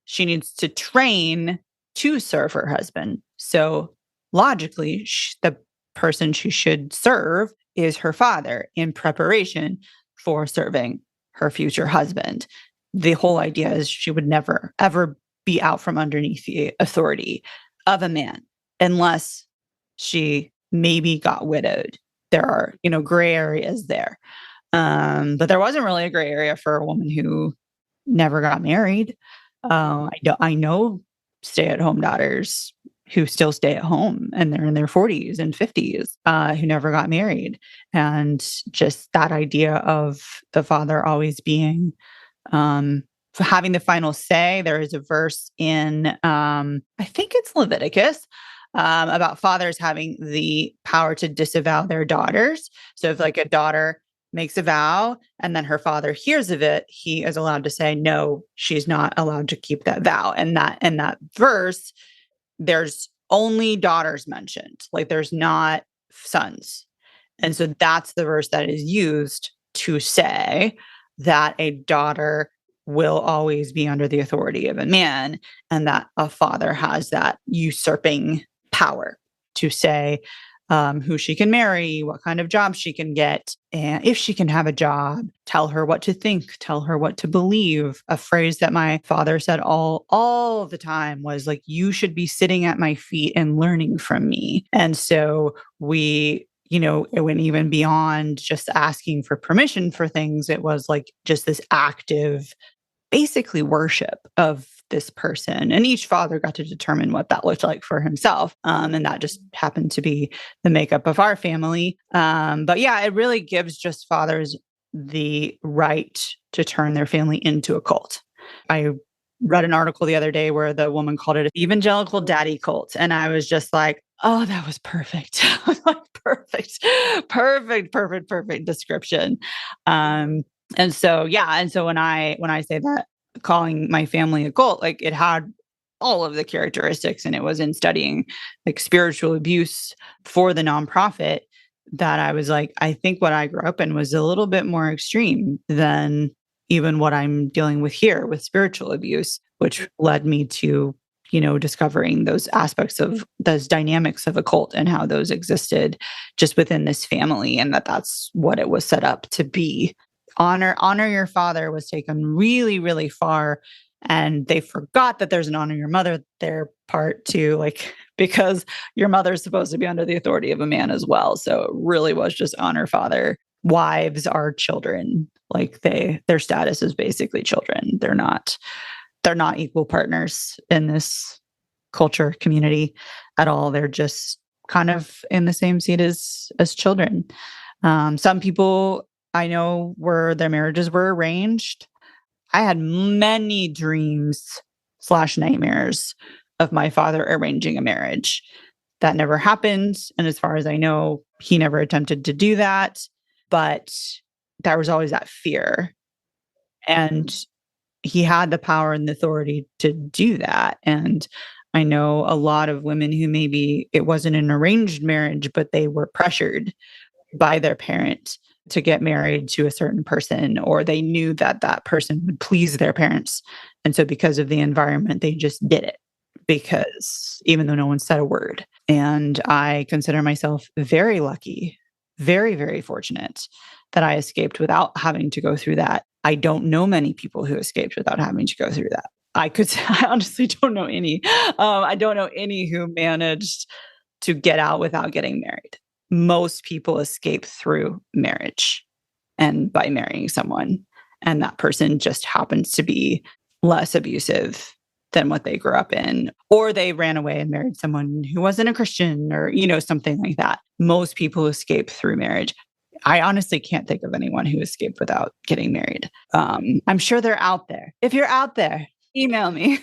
she needs to train to serve her husband. So logically, the person she should serve is her father in preparation for serving her future husband. The whole idea is she would never, ever be out from underneath the authority of a man unless she maybe got widowed. There are, gray areas there. But there wasn't really a gray area for a woman who never got married. I know stay-at-home daughters who still stay at home and they're in their 40s and 50s, who never got married. And just that idea of the father always being, having the final say. There is a verse in, I think it's Leviticus, about fathers having the power to disavow their daughters. So if like a daughter makes a vow and then her father hears of it, he is allowed to say, no, she's not allowed to keep that vow. And that verse, there's only daughters mentioned, like there's not sons. And so that's the verse that is used to say that a daughter will always be under the authority of a man, and that a father has that usurping power to say who she can marry, what kind of job she can get, and if she can have a job, tell her what to think, tell her what to believe. A phrase that my father said all the time was like, you should be sitting at my feet and learning from me. And so it went even beyond just asking for permission for things. It was like just this active, basically worship of this person. And each father got to determine what that looked like for himself. And that just happened to be the makeup of our family. But yeah, it really gives just fathers the right to turn their family into a cult. I read an article the other day where the woman called it an evangelical daddy cult. And I was just like, oh, that was perfect. Perfect description. And so when I say that, calling my family a cult, like it had all of the characteristics, and it was in studying like spiritual abuse for the nonprofit that I was like, I think what I grew up in was a little bit more extreme than even what I'm dealing with here with spiritual abuse, which led me to, discovering those aspects of those dynamics of a cult and how those existed just within this family, and that's what it was set up to be. Honor your father was taken really, really far. And they forgot that there's an honor your mother there part too, like, because your mother's supposed to be under the authority of a man as well. So it really was just honor father. Wives are children. Like their status is basically children. They're not equal partners in this culture community at all. They're just kind of in the same seat as children. Some people I know where their marriages were arranged. I had many dreams/nightmares of my father arranging a marriage. That never happened. And as far as I know, he never attempted to do that. But there was always that fear. And he had the power and the authority to do that. And I know a lot of women who maybe it wasn't an arranged marriage, but they were pressured by their parent to get married to a certain person, or they knew that that person would please their parents. And so because of the environment, they just did it, because even though no one said a word. And I consider myself very lucky, very, very fortunate that I escaped without having to go through that. I don't know many people who escaped without having to go through that. I honestly don't know any. I don't know any who managed to get out without getting married. Most people escape through marriage and by marrying someone. And that person just happens to be less abusive than what they grew up in, or they ran away and married someone who wasn't a Christian, or, something like that. Most people escape through marriage. I honestly can't think of anyone who escaped without getting married. I'm sure they're out there. If you're out there, email me.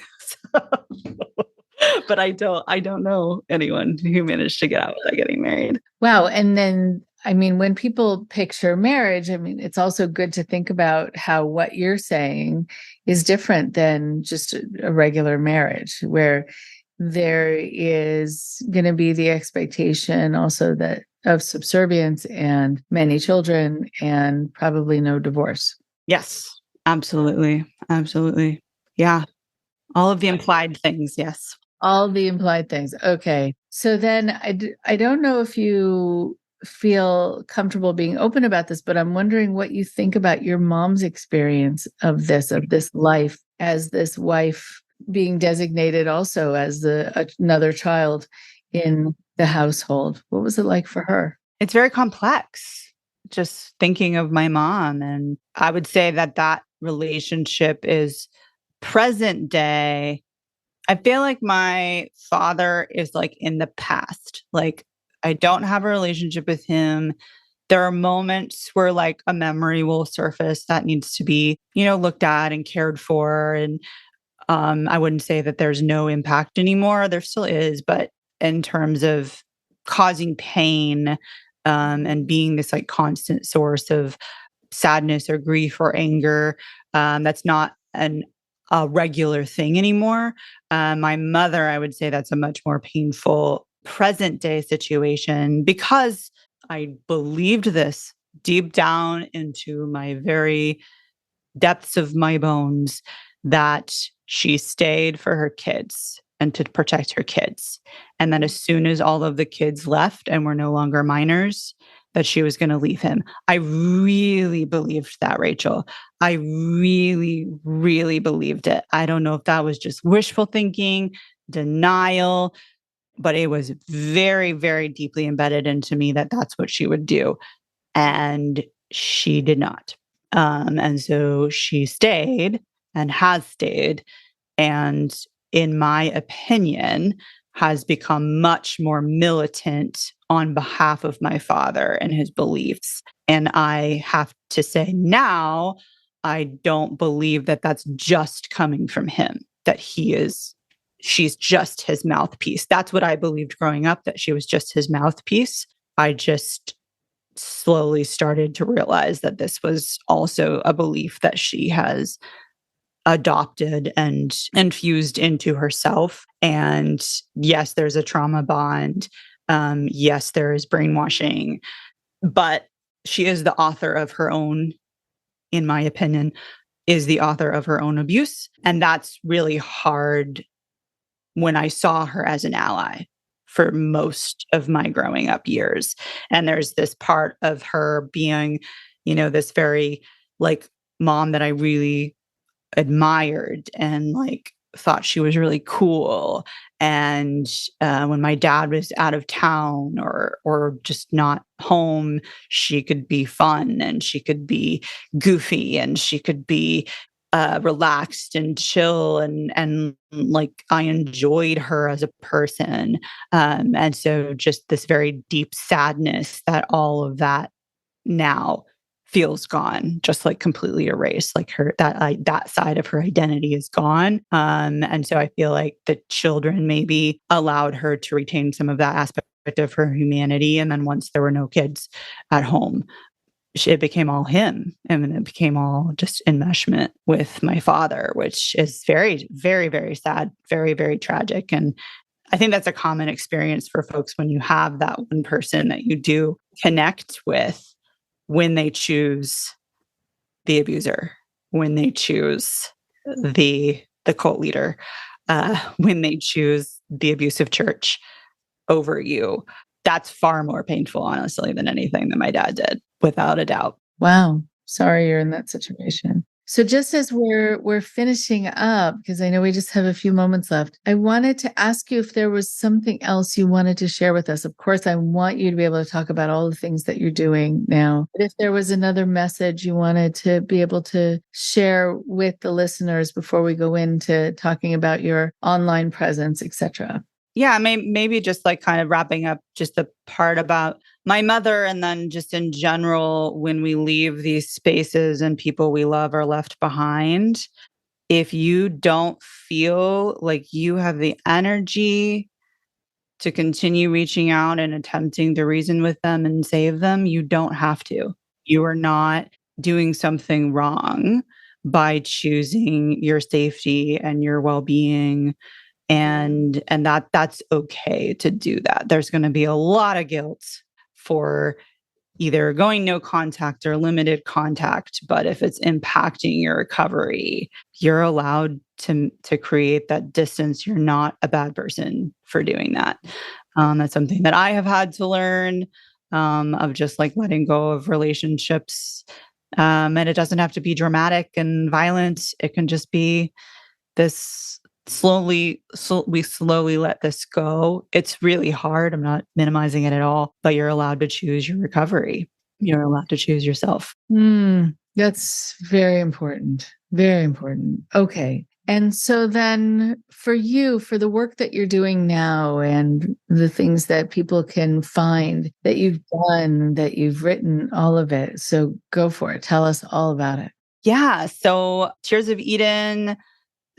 But I don't know anyone who managed to get out without getting married. Wow. And then, when people picture marriage, it's also good to think about how what you're saying is different than just a regular marriage, where there is going to be the expectation also that of subservience and many children and probably no divorce. Yes, absolutely. Absolutely. Yeah. All of the implied things. Yes. All the implied things. Okay. So then I don't know if you feel comfortable being open about this, but I'm wondering what you think about your mom's experience of this life as this wife being designated also as another child in the household. What was it like for her? It's very complex. Just thinking of my mom, and I would say that relationship is present day. I feel like my father is like in the past. Like I don't have a relationship with him. There are moments where like a memory will surface that needs to be, looked at and cared for. And I wouldn't say that there's no impact anymore. There still is, but in terms of causing pain, and being this like constant source of sadness or grief or anger, that's not a regular thing anymore. My mother, I would say that's a much more painful present day situation because I believed this deep down into my very depths of my bones that she stayed for her kids and to protect her kids. And that as soon as all of the kids left and were no longer minors, that she was going to leave him. I really believed that, Rachel. I really, really believed it. I don't know if that was just wishful thinking, denial, but it was very, very deeply embedded into me that that's what she would do. And she did not. And so she stayed and has stayed. And in my opinion, has become much more militant on behalf of my father and his beliefs. And I have to say now, I don't believe that that's just coming from him, that she's just his mouthpiece. That's what I believed growing up, that she was just his mouthpiece. I just slowly started to realize that this was also a belief that she has adopted and infused into herself. And yes, there's a trauma bond. Yes, there is brainwashing, but she is the author of her own, in my opinion, is the author of her own abuse. And that's really hard when I saw her as an ally for most of my growing up years. And there's this part of her being, this very like mom that I really admired and like thought she was really cool. And when my dad was out of town or just not home, she could be fun and she could be goofy and she could be relaxed and chill and like I enjoyed her as a person. And so just this very deep sadness that all of that now feels gone, just like completely erased, like that side of her identity is gone. And so I feel like the children maybe allowed her to retain some of that aspect of her humanity. And then once there were no kids at home, it became all him. And then it became all just enmeshment with my father, which is very, very, very sad, very, very tragic. And I think that's a common experience for folks when you have that one person that you do connect with when they choose the abuser, when they choose the cult leader, when they choose the abusive church over you. That's far more painful, honestly, than anything that my dad did, without a doubt. Wow. Sorry you're in that situation. So just as we're finishing up, because I know we just have a few moments left, I wanted to ask you if there was something else you wanted to share with us. Of course, I want you to be able to talk about all the things that you're doing now. But if there was another message you wanted to be able to share with the listeners before we go into talking about your online presence, etc. Yeah, maybe just like kind of wrapping up just the part about my mother, and then just in general, when we leave these spaces and people we love are left behind, if you don't feel like you have the energy to continue reaching out and attempting to reason with them and save them, you don't have to. You are not doing something wrong by choosing your safety and your well-being. And that's okay to do that. There's going to be a lot of guilt for either going no contact or limited contact, but if it's impacting your recovery, you're allowed to create that distance. You're not a bad person for doing that. That's something that I have had to learn, of just like letting go of relationships. And it doesn't have to be dramatic and violent. It can just be this we slowly let this go. It's really hard. I'm not minimizing it at all, but you're allowed to choose your recovery. You're allowed to choose yourself. That's very important. Very important. Okay. And so then for you, for the work that you're doing now and the things that people can find that you've done, that you've written, all of it. So go for it. Tell us all about it. Yeah. So Tears of Eden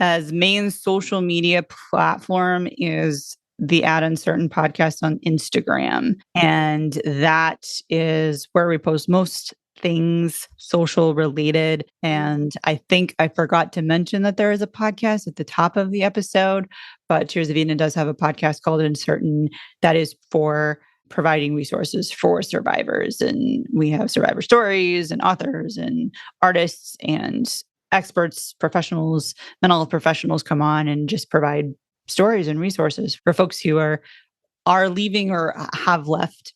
as main social media platform is the Ad Uncertain podcast on Instagram. And that is where we post most things social related. And I think I forgot to mention that there is a podcast at the top of the episode, but Tears of Eden does have a podcast called Uncertain that is for providing resources for survivors. And we have survivor stories and authors and artists and experts, professionals, mental health professionals come on and just provide stories and resources for folks who are leaving or have left.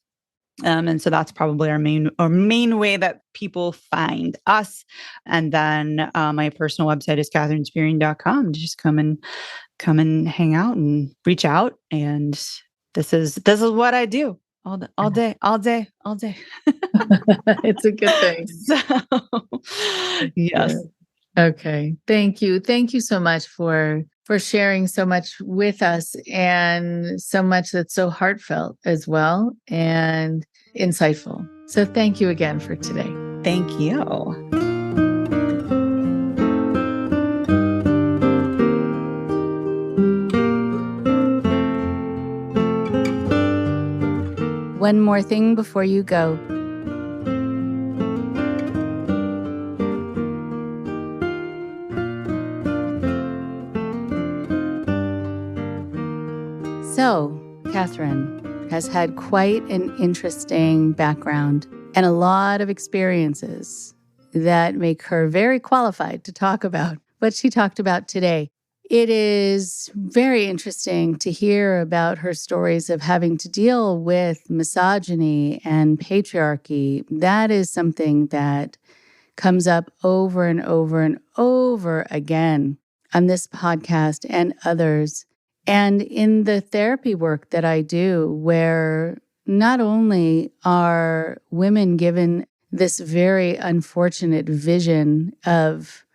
And so that's probably our main way that people find us. And then my personal website is katherinespearing.com. Just come and hang out and reach out. And this is what I do all day. It's a good thing. So, yes. Okay. Thank you. Thank you so much for sharing so much with us and so much that's so heartfelt as well and insightful. So thank you again for today. Thank you. One more thing before you go. So, Katherine has had quite an interesting background and a lot of experiences that make her very qualified to talk about what she talked about today. It is very interesting to hear about her stories of having to deal with misogyny and patriarchy. That is something that comes up over and over and over again on this podcast and others. And in the therapy work that I do, where not only are women given this very unfortunate vision of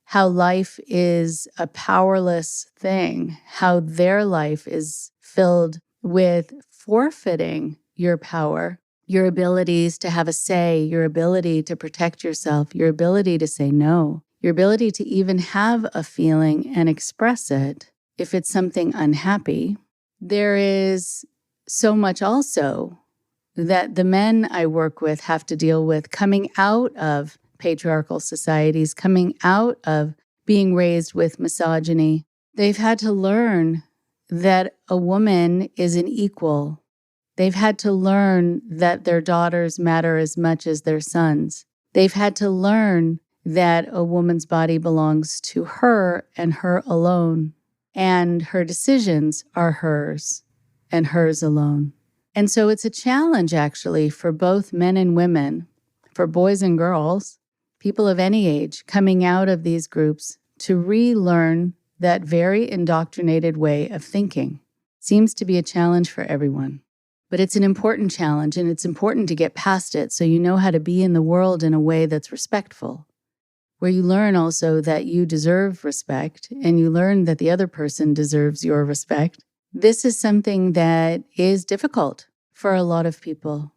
how life is a powerless thing, how their life is filled with forfeiting your power, your abilities to have a say, your ability to protect yourself, your ability to say no, your ability to even have a feeling and express it. If it's something unhappy, there is so much also that the men I work with have to deal with coming out of patriarchal societies, coming out of being raised with misogyny. They've had to learn that a woman is an equal. They've had to learn that their daughters matter as much as their sons. They've had to learn that a woman's body belongs to her and her alone. And her decisions are hers and hers alone. And so it's a challenge, actually, for both men and women, for boys and girls, people of any age, coming out of these groups to relearn that very indoctrinated way of thinking. Seems to be a challenge for everyone. But it's an important challenge, and it's important to get past it so you know how to be in the world in a way that's respectful, where you learn also that you deserve respect and you learn that the other person deserves your respect. This is something that is difficult for a lot of people.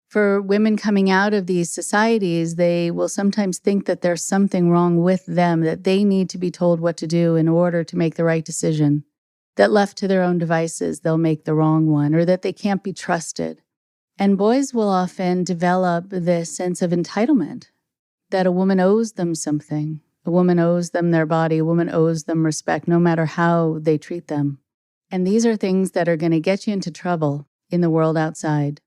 For women coming out of these societies, they will sometimes think that there's something wrong with them, that they need to be told what to do in order to make the right decision, that left to their own devices, they'll make the wrong one, or that they can't be trusted. And boys will often develop this sense of entitlement, that a woman owes them something. A woman owes them their body. A woman owes them respect, no matter how they treat them. And these are things that are going to get you into trouble in the world outside.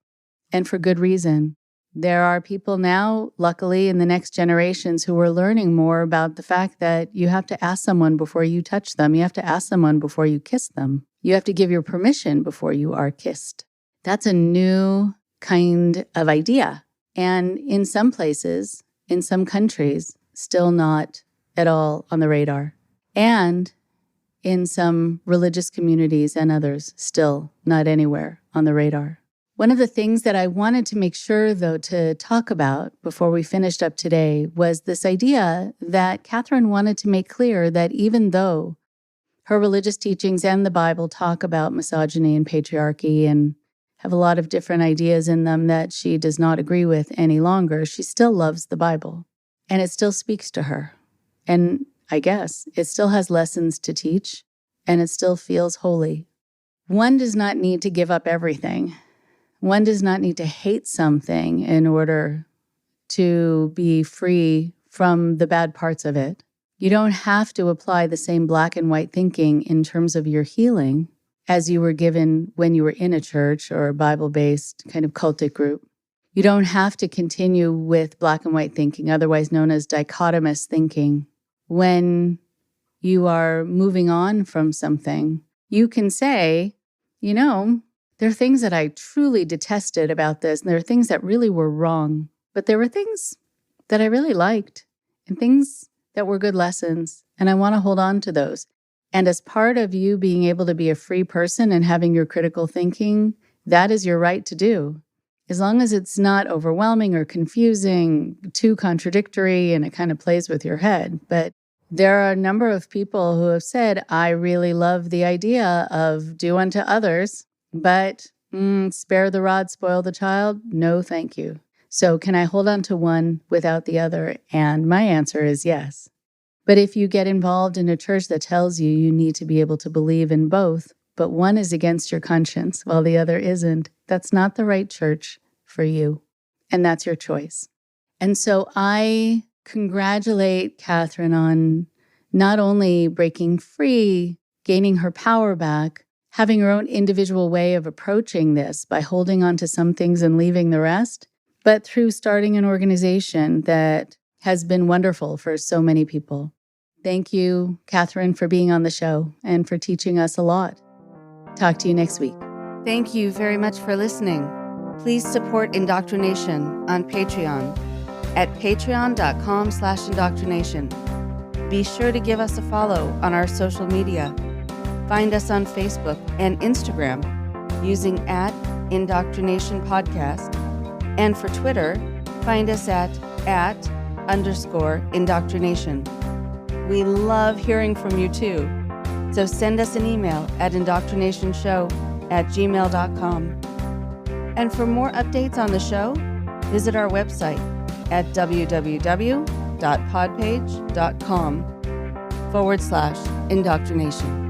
And for good reason. There are people now, luckily, in the next generations who are learning more about the fact that you have to ask someone before you touch them. You have to ask someone before you kiss them. You have to give your permission before you are kissed. That's a new kind of idea. And in some places, in some countries, still not at all on the radar. And in some religious communities and others, still not anywhere on the radar. One of the things that I wanted to make sure, though, to talk about before we finished up today was this idea that Katherine wanted to make clear that even though her religious teachings and the Bible talk about misogyny and patriarchy and have a lot of different ideas in them that she does not agree with any longer, she still loves the Bible. And it still speaks to her. And I guess it still has lessons to teach, and it still feels holy. One does not need to give up everything. One does not need to hate something in order to be free from the bad parts of it. You don't have to apply the same black and white thinking in terms of your healing as you were given when you were in a church or a Bible-based kind of cultic group. You don't have to continue with black and white thinking, otherwise known as dichotomous thinking. When you are moving on from something, you can say, there are things that I truly detested about this, and there are things that really were wrong. But there were things that I really liked, and things that were good lessons, and I want to hold on to those. And as part of you being able to be a free person and having your critical thinking, that is your right to do. As long as it's not overwhelming or confusing, too contradictory, and it kind of plays with your head. But there are a number of people who have said, I really love the idea of do unto others, but spare the rod, spoil the child? No, thank you. So can I hold on to one without the other? And my answer is yes. But if you get involved in a church that tells you you need to be able to believe in both, but one is against your conscience while the other isn't, that's not the right church for you. And that's your choice. And so I congratulate Katherine on not only breaking free, gaining her power back, having her own individual way of approaching this by holding on to some things and leaving the rest, but through starting an organization that has been wonderful for so many people. Thank you, Katherine, for being on the show and for teaching us a lot. Talk to you next week. Thank you very much for listening. Please support IndoctriNation on Patreon at patreon.com/indoctrination. Be sure to give us a follow on our social media. Find us on Facebook and Instagram using @IndoctriNation Podcast. And for Twitter, find us at @_indoctrination. We love hearing from you too. So send us an email at indoctrinationshow@gmail.com. And for more updates on the show, visit our website at www.podpage.com/indoctrination.